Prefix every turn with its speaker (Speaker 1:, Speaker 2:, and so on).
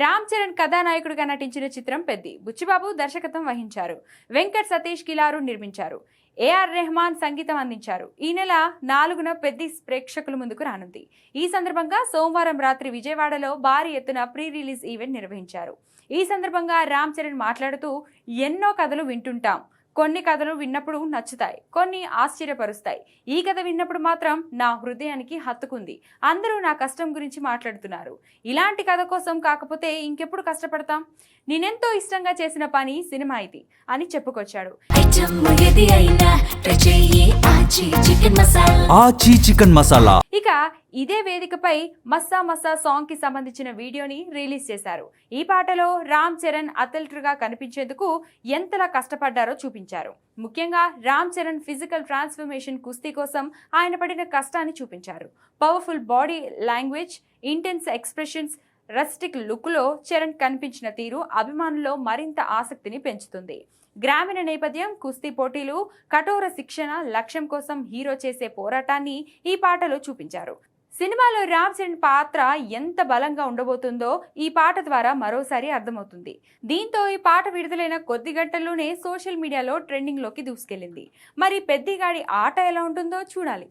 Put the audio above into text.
Speaker 1: రామ్ చరణ్ కథానాయకుడిగా నటించిన చిత్రం పెద్ది. బుచ్చిబాబు దర్శకత్వం వహించారు. వెంకట్ సతీష్ కిలారు నిర్మించారు. ఏఆర్ రెహమాన్ సంగీతం అందించారు. ఈ నెల 4న పెద్ది ప్రేక్షకుల ముందుకు రానుంది. ఈ సందర్భంగా సోమవారం రాత్రి విజయవాడలో భారీ ఎత్తున ప్రీ రిలీజ్ ఈవెంట్ నిర్వహించారు. ఈ సందర్భంగా రామ్ చరణ్ మాట్లాడుతూ, ఎన్నో కథలు వింటుంటాం. కొన్ని కథలు విన్నప్పుడు నచ్చుతాయి, కొన్ని ఆశ్చర్యపరుస్తాయి. ఈ కథ విన్నప్పుడు మాత్రం నా హృదయానికి హత్తుకుంది. అందరూ నా కష్టం గురించి మాట్లాడుతున్నారు. ఇలాంటి కథ కోసం కాకపోతే ఇంకెప్పుడు కష్టపడతాం? నేనెంతో ఇష్టంగా చేసిన పని సినిమా ఇది అని చెప్పుకొచ్చాడు. ఇక ఇదే వేదికపై మస్సా మస్సా సాంగ్ కి సంబంధించిన వీడియోని రిలీజ్ చేశారు. ఈ పాటలో రామ్ చరణ్ అథ్లెట్గా కనిపించేందుకు ఎంతలా కష్టపడ్డారో చూపించారు. ముఖ్యంగా రామ్ చరణ్ ఫిజికల్ ట్రాన్స్ఫర్మేషన్ కుస్తీ కోసం ఆయన పడిన కష్టాన్ని చూపించారు. Powerful body language, intense expressions, rustic లుక్లో చరణ్ కనిపించిన తీరు అభిమానుల్లో మరింత ఆసక్తిని పెంచుతుంది. గ్రామీణ నేపథ్యం, కుస్తీ పోటీలు, కఠోర శిక్షణ, లక్ష్యం కోసం హీరో చేసే పోరాటాన్ని ఈ పాటలో చూపించారు. సినిమాలో రామ్ చరణ్ పాత్ర ఎంత బలంగా ఉండబోతుందో ఈ పాట ద్వారా మరోసారి అర్థమవుతుంది. దీంతో ఈ పాట విడుదలైన కొద్ది గంటల్లోనే సోషల్ మీడియాలో ట్రెండింగ్లోకి దూసుకెళ్లింది. మరి పెద్దిగాడి ఆట ఎలా ఉంటుందో చూడాలి.